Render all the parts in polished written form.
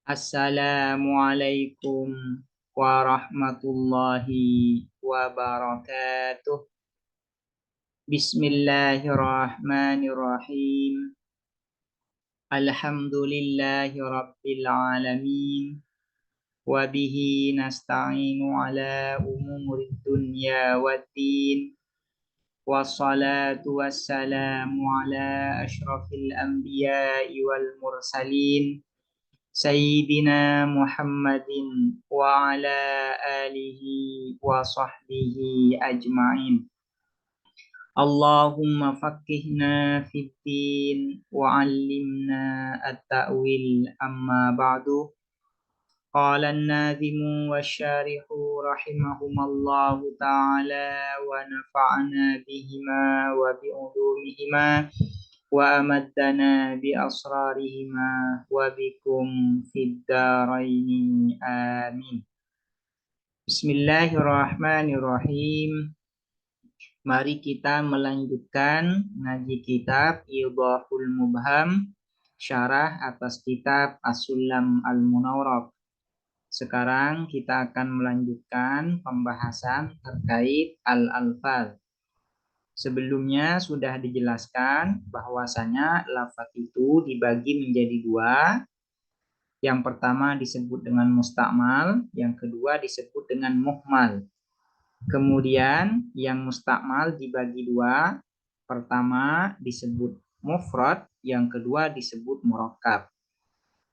Assalamualaikum warahmatullahi wabarakatuh. Bismillahirrahmanirrahim. Alhamdulillahi rabbil alamin. Wabihi nasta'inu ala umuri dunya waddin. Wassalatu wassalamu ala ashrafil anbiya'i wal mursalin. Sayyidina Muhammadin wa ala alihi wa sahbihi ajma'in. Allahumma faqihna fid din wa 'allimna at-ta'wil amma ba'du. Qala an-nadhimu wasyarihu rahimahumallahu ta'ala wa nafa'ana bihima wa bi'ulumihima wa amaddana bi asrarihima wa bikum fid dharaini amin. Bismillahirrahmanirrahim. Mari kita melanjutkan ngaji kitab Idhahul Mubham, syarah atas kitab As-Sulam Al-Munawwarah. Sekarang kita akan melanjutkan pembahasan terkait al-alfaz. Sebelumnya sudah dijelaskan bahwasanya lafaz itu dibagi menjadi dua. Yang pertama disebut dengan mustakmal, yang kedua disebut dengan muhmal. Kemudian yang mustakmal dibagi dua. Pertama disebut mufrad, yang kedua disebut murakkab.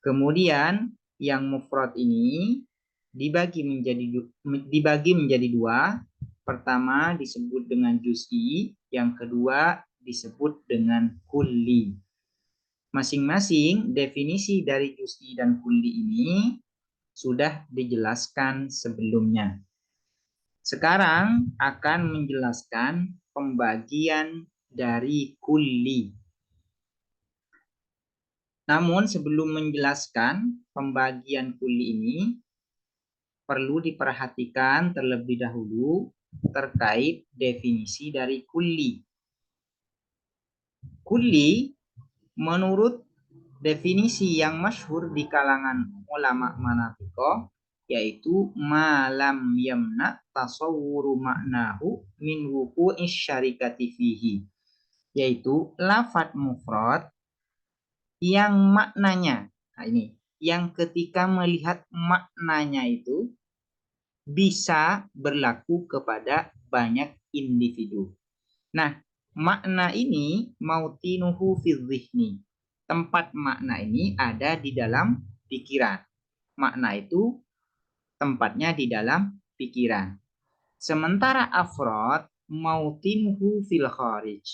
Kemudian yang mufrad ini dibagi menjadi dua. Pertama disebut dengan juz'i, yang kedua disebut dengan kulli. Masing-masing definisi dari juz'i dan kulli ini sudah dijelaskan sebelumnya. Sekarang akan menjelaskan pembagian dari kulli. Namun sebelum menjelaskan pembagian kulli ini, perlu diperhatikan terlebih dahulu terkait definisi dari kulli. Kulli menurut definisi yang masyhur di kalangan ulama manatiko, yaitu malam yamna tasawwuru maknahu min wuqu'i syarikati fihi, yaitu lafadz mufrad yang maknanya, nah ini, yang ketika melihat maknanya itu bisa berlaku kepada banyak individu. Nah, makna ini mautinuhu fi dzihni. Tempat makna ini ada di dalam pikiran. Makna itu tempatnya di dalam pikiran. Sementara afrod mautinuhu fil kharij.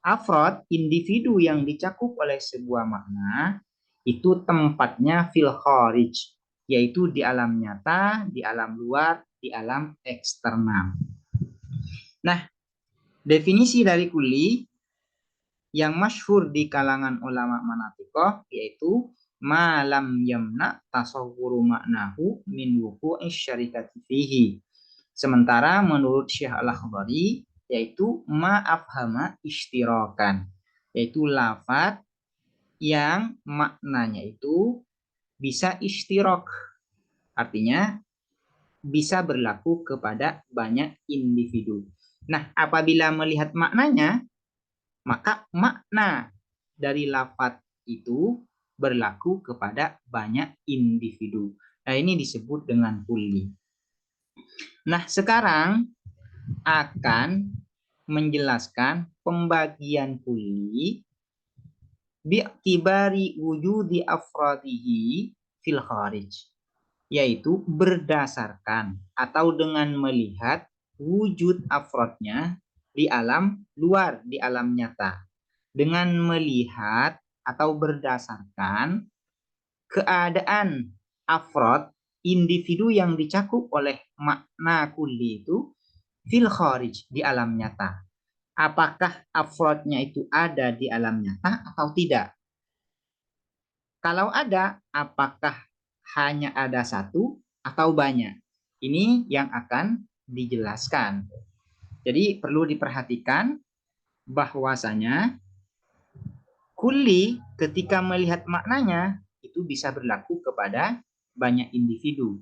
Afrod, individu yang dicakup oleh sebuah makna, itu tempatnya fil kharij, yaitu di alam nyata, di alam luar, di alam eksternal. Nah, definisi dari kulli yang masyhur di kalangan ulama manatikoh yaitu malam yamna tasawwuru maknahu min wuqu'i syarikati fihi. Sementara menurut Syekh Al-Akhdari yaitu ma'afhama ishtirakan, yaitu lafaz yang maknanya itu bisa ishtirok, artinya bisa berlaku kepada banyak individu. Nah, apabila melihat maknanya, maka makna dari lafaz itu berlaku kepada banyak individu. Nah, ini disebut dengan kulli. Nah, sekarang akan menjelaskan pembagian kulli bi'tibari wujudi afradihi fil kharij, yaitu berdasarkan atau dengan melihat wujud afrodnya di alam luar, di alam nyata. Dengan melihat atau berdasarkan keadaan afrod, individu yang dicakup oleh makna kulli itu fil kharij, di alam nyata. Apakah afrodnya itu ada di alam nyata atau tidak? Kalau ada, apakah hanya ada satu atau banyak? Ini yang akan dijelaskan. Jadi perlu diperhatikan bahwasanya kulli ketika melihat maknanya itu bisa berlaku kepada banyak individu.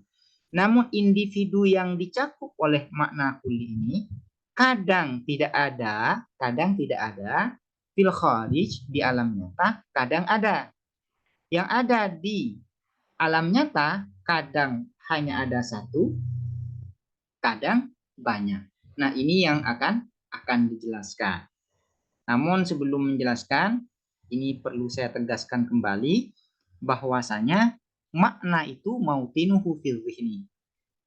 Namun individu yang dicakup oleh makna kulli ini kadang tidak ada fil kharij di alam nyata, kadang ada. Yang ada di alam nyata kadang hanya ada satu, kadang banyak. Nah, ini yang akan dijelaskan. Namun sebelum menjelaskan, ini perlu saya tegaskan kembali bahwasanya makna itu mautinuhu fil dhihni.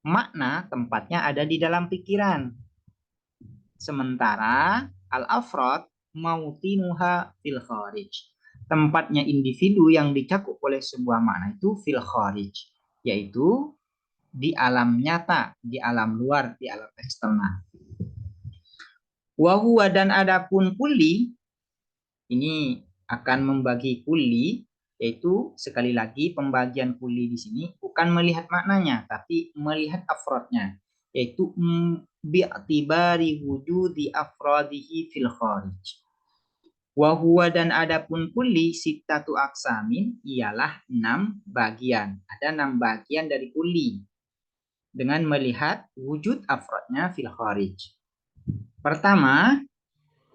Makna tempatnya ada di dalam pikiran. Sementara al-afrad mautinuha fil kharij. Tempatnya individu yang dicakup oleh sebuah makna itu fil kharij, yaitu di alam nyata, di alam luar, di alam eksternal. Wahuwa dan adapun kulli, ini akan membagi kulli, yaitu sekali lagi pembagian kulli di sini bukan melihat maknanya, tapi melihat afrodnya, yaitu bi'tibari wujudi afrodihi fil kharij. Wahuwa dan adapun kulli sittatu aksamin, ialah 6 bagian. Ada 6 bagian dari kulli dengan melihat wujud afrodnya fil kharij. Pertama,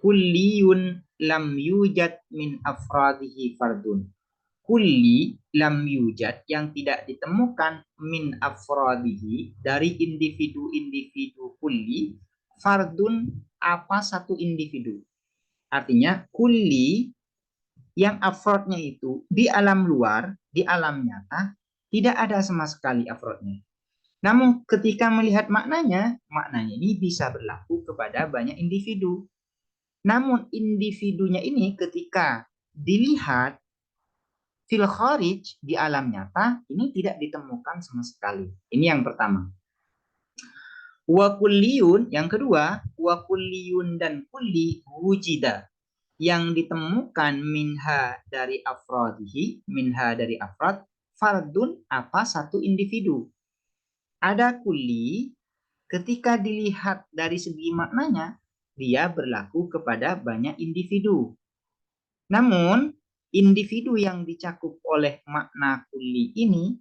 kulliyun lam yujad min afradihi fardun. Kulli lam yujad, yang tidak ditemukan, min afradihi, dari individu-individu kulli, fardun, apa satu individu. Artinya kulli yang afrodnya itu di alam luar, di alam nyata, tidak ada sama sekali afrodnya. Namun ketika melihat maknanya ini bisa berlaku kepada banyak individu. Namun individunya ini ketika dilihat fil kharij, di alam nyata, ini tidak ditemukan sama sekali. Ini yang pertama. Wa kulliyun, yang kedua, wa kulliyun dan kulli wujida, yang ditemukan minha dari afrodihi, minha dari afrod, fardun, apa satu individu. Ada kulli, ketika dilihat dari segi maknanya, dia berlaku kepada banyak individu. Namun, individu yang dicakup oleh makna kulli ini,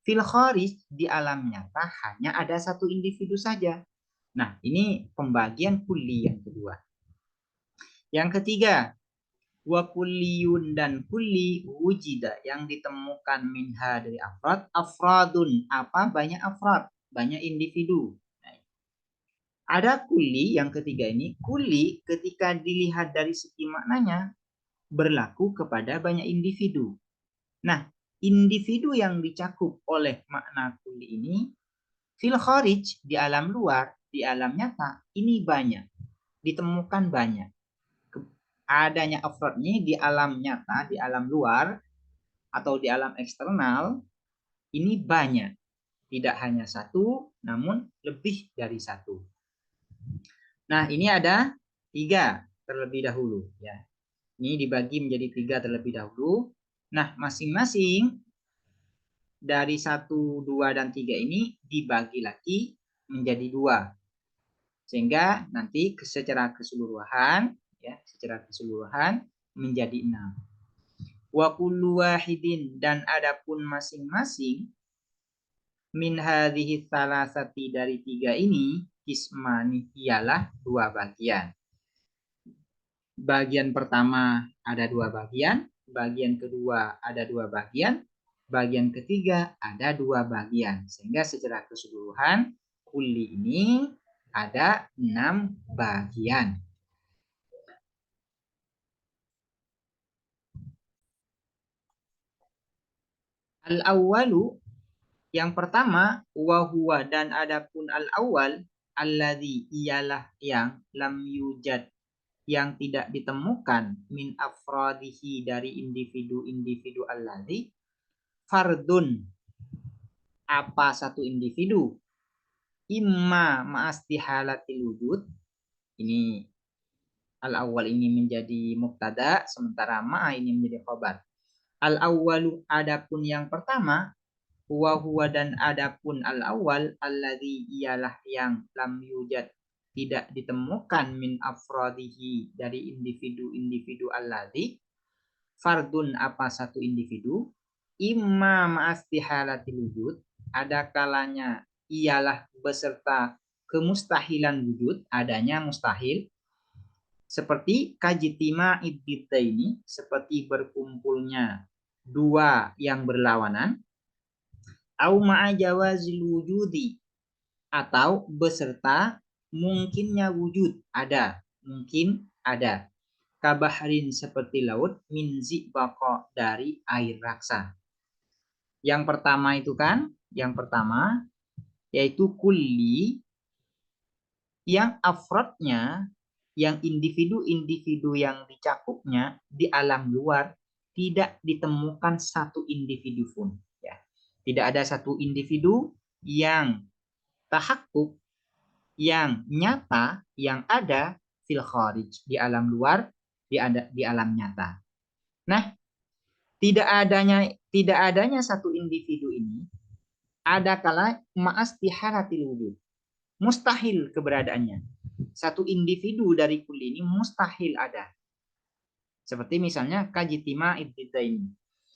fil kharij, di alam nyata hanya ada satu individu saja. Nah, ini pembagian kulli yang kedua. Yang ketiga, wa kulliyun dan kulli wujida, yang ditemukan minha dari afrad, afradun, apa banyak afrad, banyak individu. Ada kulli yang ketiga ini, kulli ketika dilihat dari segi maknanya berlaku kepada banyak individu. Nah, individu yang dicakup oleh makna kulli ini fil kharij, di alam luar, di alam nyata, ini banyak, ditemukan banyak. Adanya afrodnya di alam nyata, di alam luar, atau di alam eksternal, ini banyak. Tidak hanya satu, namun lebih dari satu. Nah, ini ada 3 terlebih dahulu. Ya. Ini dibagi menjadi 3 terlebih dahulu. Nah, masing-masing dari 1, 2, dan 3 ini dibagi lagi menjadi 2. Sehingga nanti secara keseluruhan, ya, secara keseluruhan menjadi 6. Wa kullu wahidin, dan adapun masing-masing, min hadhihi thalathati, dari 3 ini, ismani, ialah 2 bagian. Bagian pertama ada 2 bagian, bagian kedua ada 2 bagian, bagian ketiga ada 2 bagian. Sehingga secara keseluruhan kulli ini ada 6 bagian. Al-awwalu, yang pertama, wa huwa, dan adapun al-awwal, alladzi, ialah yang, lam yujad, yang tidak ditemukan, min afradihi, dari individu-individu alladzi, fardun, apa satu individu, imma ma'astihalatil wujud, ini al-awwal ini menjadi mubtada, sementara ma'a ini menjadi khabar. Al-awwalu, adapun yang pertama, wa huwa, dan adapun al-awwal, alladzi, ialah yang, lam yujad, tidak ditemukan, min afradihi, dari individu-individu alladzi, fardun, apa satu individu, imma ma'astihalatil wujud, ada kalanya ialah beserta kemustahilan wujud, adanya mustahil, seperti kajitima iddita ini, seperti berkumpulnya dua yang berlawanan, au ma'ajawazil wujudi, atau beserta mungkinnya wujud, ada, mungkin ada. Kabahrin seperti laut, min zibaqo dari air raksa. Yang pertama itu kan, yang pertama yaitu kulli yang afrodnya, yang individu-individu yang dicakupnya di alam luar tidak ditemukan satu individu pun. Ya. Tidak ada satu individu yang tahakkuk, yang nyata, yang ada fil kharij, di alam luar, di alam nyata. Nah, tidak adanya satu individu ini ada kala ma'astiharatil wujud. Mustahil keberadaannya. Satu individu dari kuli ini mustahil ada. Seperti misalnya kajitima ibtidain.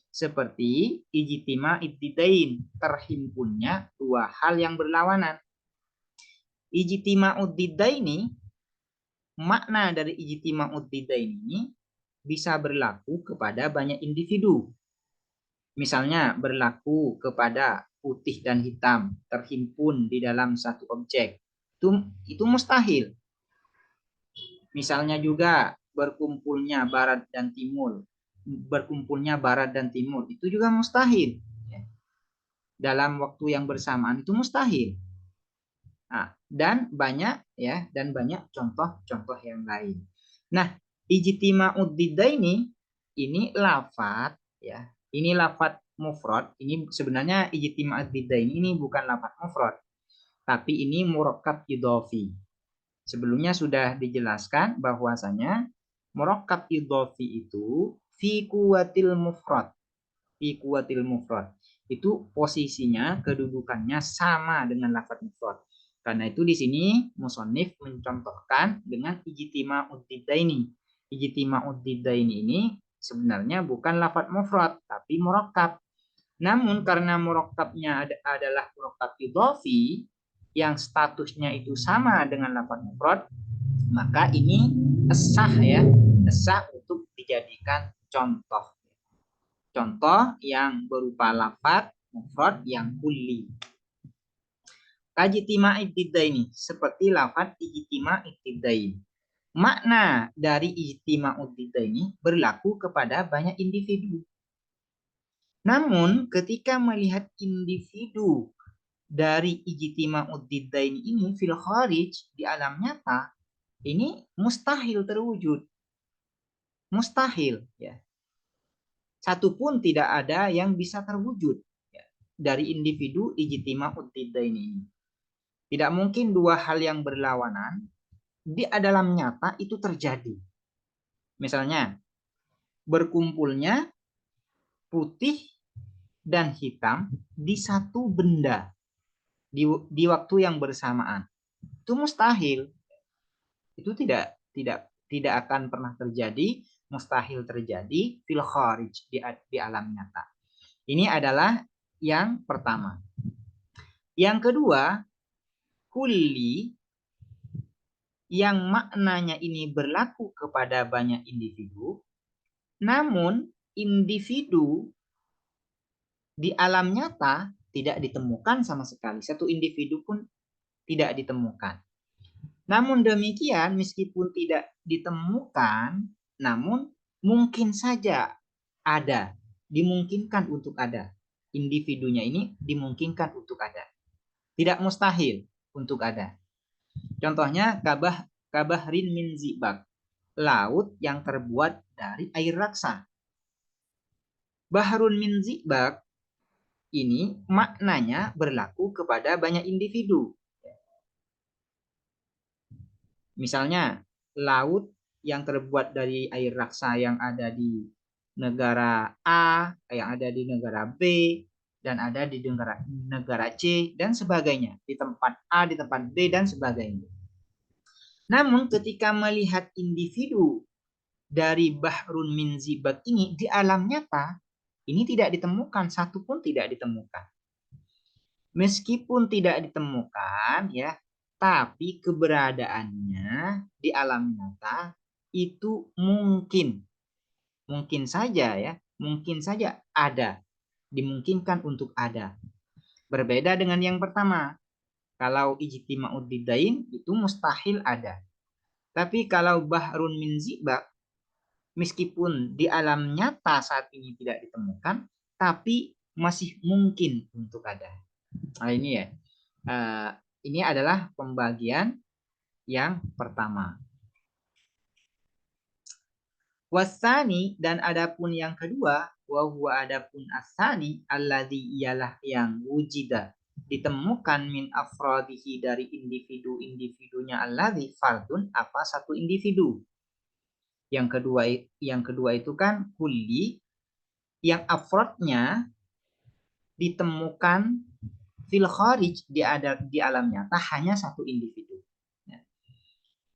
Seperti ijitima ibtidain, terhimpunnya dua hal yang berlawanan. Ijitima ibtidaini, makna dari ijitima ibtidain ini bisa berlaku kepada banyak individu. Misalnya berlaku kepada putih dan hitam terhimpun di dalam satu objek. Itu mustahil. Misalnya juga berkumpulnya barat dan timur. Berkumpulnya barat dan timur itu juga mustahil. Dalam waktu yang bersamaan itu mustahil. Nah, dan banyak contoh-contoh yang lain. Nah, ijtima'ud ini lafat ya. Ini lafat mufrad. Ini sebenarnya ijtima'ud ini bukan lafat mufrad, tapi ini murakkab idhofi. Sebelumnya sudah dijelaskan bahwasanya murakkab idhofi itu fi kuwatil mufrad. Fi kuwatil mufrad. Itu posisinya, kedudukannya sama dengan lafaz mufrad. Karena itu di sini musannif mencontohkan dengan ijtima'ud diddaini. Ijtima'ud diddaini ini sebenarnya bukan lafaz mufrad tapi murakkab. Namun karena murakkabnya adalah murakkab idhofi yang statusnya itu sama dengan lafaz mufrad, maka ini sah ya, sah untuk dijadikan contoh. Contoh yang berupa lafaz mufrad yang kulli. Kajtima ibtidaini, seperti lafaz ijtima ibtidain. Makna dari ijtima ibtidaini berlaku kepada banyak individu. Namun ketika melihat individu dari ijtima ibtidain ini fil kharij, di alam nyata, ini mustahil terwujud. Mustahil ya. Satu pun tidak ada yang bisa terwujud ya, dari individu ijtima ibtidain ini. Tidak mungkin dua hal yang berlawanan di dalam nyata itu terjadi. Misalnya, berkumpulnya putih dan hitam di satu benda di waktu yang bersamaan. Itu mustahil. Itu tidak akan pernah terjadi, mustahil terjadi fil kharij, di alam nyata. Ini adalah yang pertama. Yang kedua, kulli yang maknanya ini berlaku kepada banyak individu, namun individu di alam nyata tidak ditemukan sama sekali. Satu individu pun tidak ditemukan. Namun demikian, meskipun tidak ditemukan, namun mungkin saja ada, dimungkinkan untuk ada. Individunya ini dimungkinkan untuk ada. Tidak mustahil untuk ada. Contohnya kabahrin min zibak, laut yang terbuat dari air raksa. Bahrun min zibak ini maknanya berlaku kepada banyak individu. Misalnya laut yang terbuat dari air raksa yang ada di negara A, yang ada di negara B, dan ada di negara C, dan sebagainya. Di tempat A, di tempat B, dan sebagainya. Namun ketika melihat individu dari bahrun min zibak ini di alam nyata, Ini tidak ditemukan, satu pun tidak ditemukan. Meskipun tidak ditemukan ya, tapi keberadaannya di alam nyata itu mungkin. Mungkin saja ya, mungkin saja ada. Dimungkinkan untuk ada. Berbeda dengan yang pertama. Kalau ijtima'ud didain itu mustahil ada. Tapi kalau bahrun min zibak, meskipun di alam nyata saat ini tidak ditemukan, tapi masih mungkin untuk ada. Nah ini ya, ini adalah pembagian yang pertama. Wasani, dan adapun yang kedua, wa huwa adapun asani alladzi ialah yang wujida ditemukan min afrodihi dari individu-individunya alladzi fardun apa satu individu. Yang kedua itu kan kulli yang afrodnya ditemukan fil kharij di alam nyata hanya satu individu.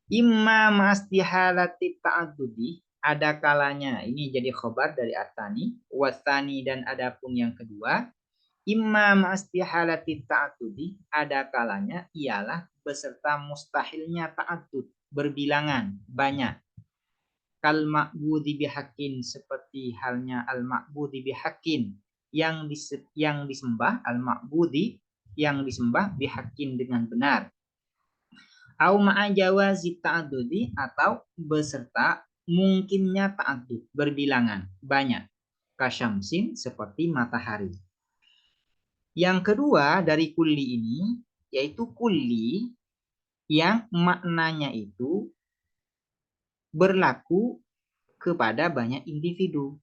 Imma mastihalati ta'addudi, ada kalanya ini jadi khobar dari atani, wasani, dan adapun yang kedua, imma mastihalati ta'addudi, ada kalanya ialah beserta mustahilnya ta'addud, berbilangan, banyak. Kal ma'budi bihaqqin, seperti halnya al ma'budi bihaqqin, yang disembah, al ma'budi yang disembah bihaqqin dengan benar. Au ma'a jawazi ta'addudi, atau beserta mungkinnya ta'addud, berbilangan, banyak. Kasyamsin, seperti matahari. Yang kedua dari kulli ini, yaitu kulli yang maknanya itu berlaku kepada banyak individu.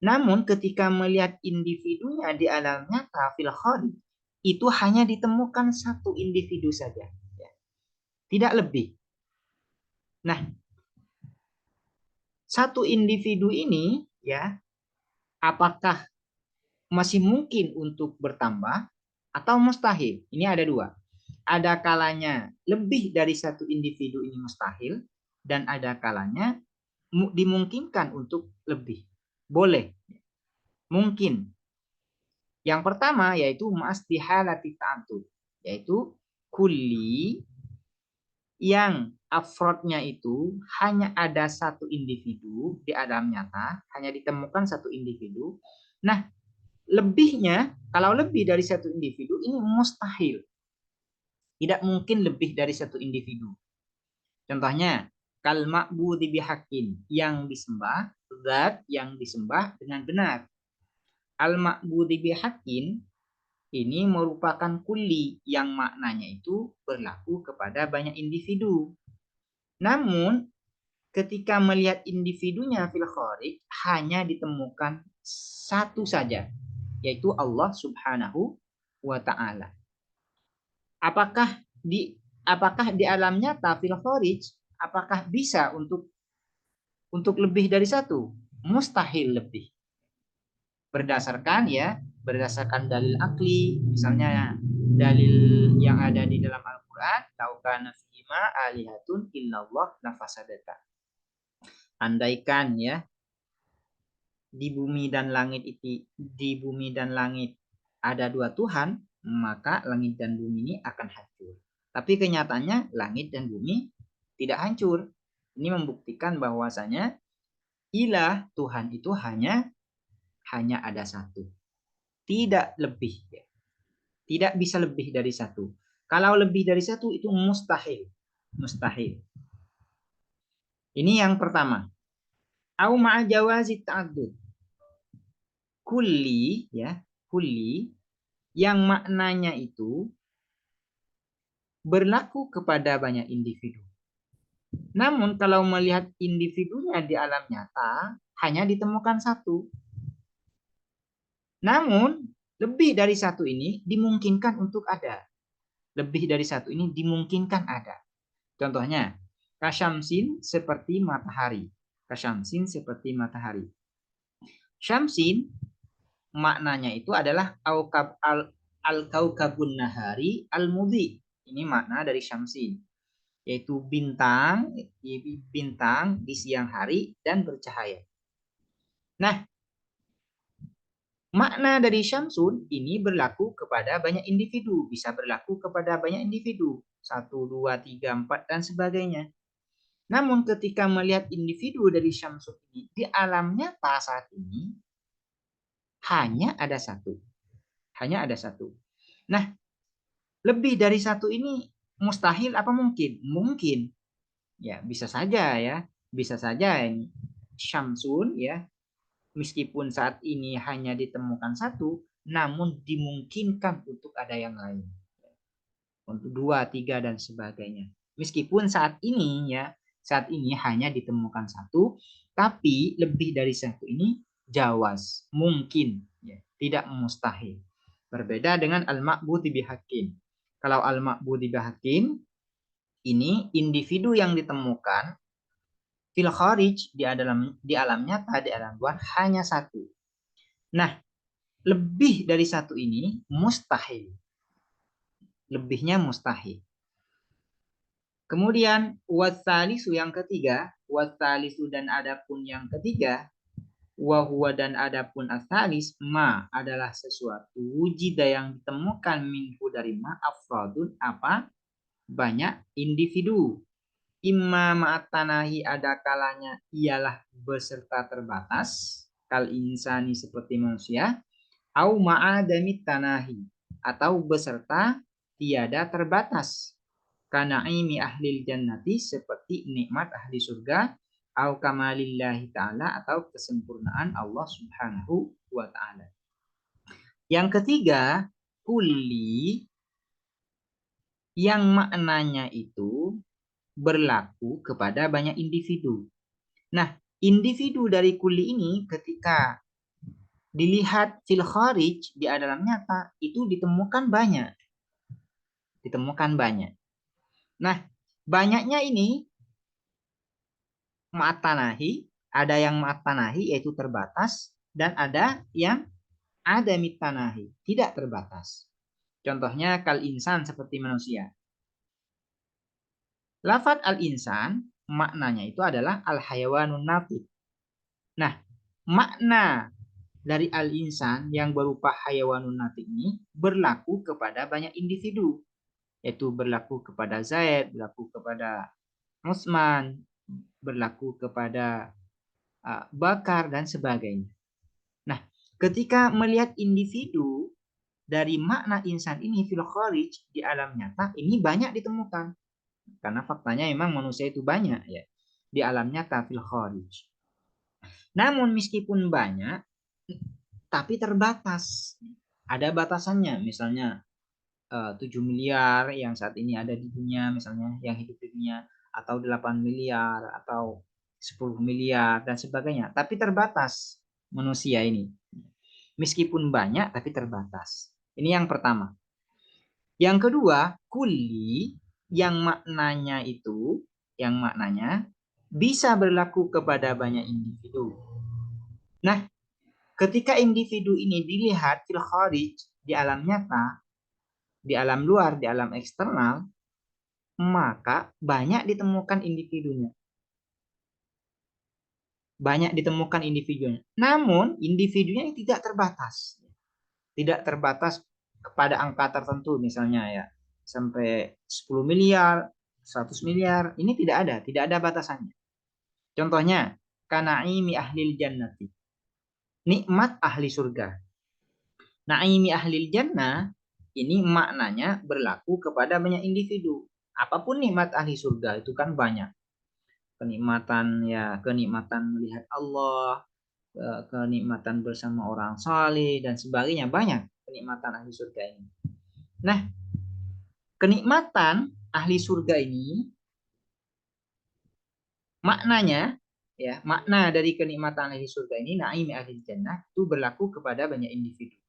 Namun ketika melihat individunya di alam nyata fil kharij, itu hanya ditemukan satu individu saja. Tidak lebih. Nah, satu individu ini ya, apakah masih mungkin untuk bertambah atau mustahil? Ini ada dua. Ada kalanya lebih dari satu individu ini mustahil, dan ada kalanya dimungkinkan untuk lebih. Boleh. Mungkin. Yang pertama yaitu mastihalati ta'addud, yaitu kulli yang afrodnya itu hanya ada satu individu di alam nyata, hanya ditemukan satu individu. Nah, lebihnya, kalau lebih dari satu individu, ini mustahil. Tidak mungkin lebih dari satu individu. Contohnya, kal ma'budi bihaqqin, yang disembah, zat yang disembah dengan benar. Al ma'budi bihaqqin ini merupakan kulli yang maknanya itu berlaku kepada banyak individu. Namun ketika melihat individunya fil kharij hanya ditemukan satu saja, yaitu Allah Subhanahu wa taala. Apakah di alam nyata fil kharij apakah bisa untuk lebih dari satu? Mustahil lebih. Berdasarkan dalil akli, misalnya dalil yang ada di dalam Al-Qur'an, laukana fihima alihatun illallah lafasadata. Andaikan ya di bumi dan langit ada dua Tuhan, maka langit dan bumi ini akan hancur. Tapi kenyataannya langit dan bumi tidak hancur. Ini membuktikan bahwasanya ilah Tuhan itu hanya ada satu. Tidak lebih. Tidak bisa lebih dari satu. Kalau lebih dari satu itu mustahil. Mustahil. Ini yang pertama. Au ma'a jawazi ta'addud. Kulli ya, kulli yang maknanya itu berlaku kepada banyak individu. Namun kalau melihat individunya di alam nyata hanya ditemukan satu. Namun lebih dari satu ini dimungkinkan untuk ada. Lebih dari satu ini dimungkinkan ada. Contohnya, kasyamsin seperti matahari. Kasyamsin seperti matahari. Syamsin maknanya itu adalah al-kaukabun nahari al-mudhi. Ini makna dari syamsin, yaitu bintang di siang hari dan bercahaya. Nah, Makna dari syamsun ini berlaku kepada banyak individu, bisa berlaku kepada banyak individu, 1, 2, 3, 4, dan sebagainya. Namun ketika melihat individu dari syamsun ini, di alam nyata saat ini hanya ada satu. Hanya ada satu. Nah, lebih dari satu ini mustahil apa mungkin? Mungkin. Ya, bisa saja ya. Bisa saja ini syamsun ya, meskipun saat ini hanya ditemukan satu, namun dimungkinkan untuk ada yang lain. Untuk 2, 3, dan sebagainya. Meskipun saat ini ya, saat ini hanya ditemukan satu, tapi lebih dari satu ini jawaz, mungkin, ya, tidak mustahil. Berbeda dengan al-ma'budi bihaqqin. Kalau al-ma'budi bihaqqin, ini individu yang ditemukan fil kharij, di alam nyata, di alam luar hanya satu. Nah, lebih dari satu ini mustahil. Lebihnya mustahil. Kemudian wasalisu yang ketiga, wasalisu dan adapun yang ketiga, wahwa dan adapun asalis, ma adalah sesuatu wujida yang ditemukan minhu dari ma afrodun apa banyak individu. Imma ma'atanahi ada kalanya ialah beserta terbatas, kal insani seperti manusia, au ma'adamit tanahi atau beserta tiada terbatas. Kanaimi ahlil jannati seperti nikmat ahli surga, au kamalillahi ta'ala atau kesempurnaan Allah subhanahu wa ta'ala. Yang ketiga, kulli yang maknanya itu berlaku kepada banyak individu. Nah, individu dari kulli ini ketika dilihat fil kharij di alam nyata itu ditemukan banyak. Ditemukan banyak. Nah, banyaknya ini ma'atanahi, ada yang ma'atanahi yaitu terbatas dan ada yang ada mitanahi, tidak terbatas. Contohnya kal insan seperti manusia. Lafaz al-insan maknanya itu adalah al-hayawanun natik. Nah, makna dari al-insan yang berupa hayawanun natik ini berlaku kepada banyak individu. Yaitu berlaku kepada Zaid, berlaku kepada Utsman, berlaku kepada Bakar, dan sebagainya. Nah, ketika melihat individu dari makna insan ini fil kharij di alam nyata ini banyak ditemukan. Karena faktanya memang manusia itu banyak ya di alam nyata fil kharij. Namun meskipun banyak tapi terbatas. Ada batasannya, misalnya 7 miliar yang saat ini ada di dunia, misalnya yang hidup di dunia, atau 8 miliar, atau 10 miliar, dan sebagainya. Tapi terbatas manusia ini. Meskipun banyak, tapi terbatas. Ini yang pertama. Yang kedua, kulli, yang maknanya bisa berlaku kepada banyak individu. Nah, ketika individu ini dilihat fil kharij, di alam nyata, di alam luar, di alam eksternal, maka banyak ditemukan individunya. Banyak ditemukan individunya. Namun, individunya tidak terbatas. Tidak terbatas kepada angka tertentu misalnya ya. Sampai 10 miliar, 100 miliar, ini tidak ada batasannya. Contohnya, kanaimi ahlil jannati. Nikmat ahli surga. Naimi ahlil jannah ini maknanya berlaku kepada banyak individu. Apapun nikmat ahli surga itu kan banyak. Kenikmatan ya, kenikmatan melihat Allah, kenikmatan bersama orang saleh dan sebagainya, banyak kenikmatan ahli surga ini. Nah, kenikmatan ahli surga ini maknanya ya, makna dari kenikmatan ahli surga ini naim ahli jannah itu berlaku kepada banyak individu.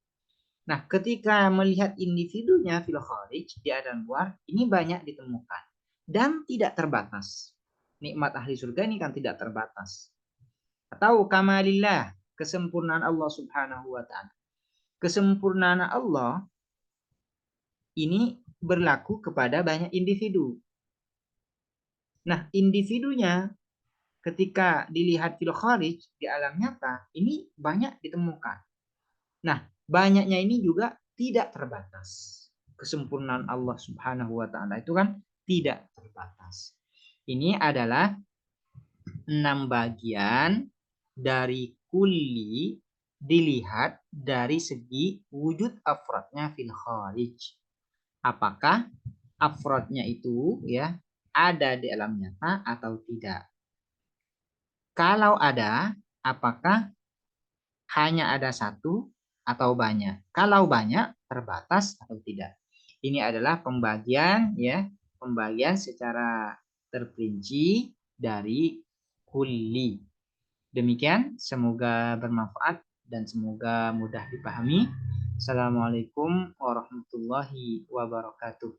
Nah, ketika melihat individunya fil kharij di alam luar, ini banyak ditemukan dan tidak terbatas. Nikmat ahli surga ini kan tidak terbatas. Atau kamalillah, kesempurnaan Allah Subhanahu wa taala. Kesempurnaan Allah ini berlaku kepada banyak individu. Nah, individunya ketika dilihat fil kharij di alam nyata, ini banyak ditemukan. Nah, banyaknya ini juga tidak terbatas. Kesempurnaan Allah Subhanahu wa taala itu kan tidak terbatas. Ini adalah 6 bagian dari kulli dilihat dari segi wujud afrodnya fil kharij. Apakah afrodnya itu ya ada di alam nyata atau tidak? Kalau ada, apakah hanya ada satu atau banyak? Kalau banyak, terbatas atau tidak? Ini adalah pembagian ya, pembagian secara terperinci dari kulli. Demikian, semoga bermanfaat dan semoga mudah dipahami. Assalamualaikum warahmatullahi wabarakatuh.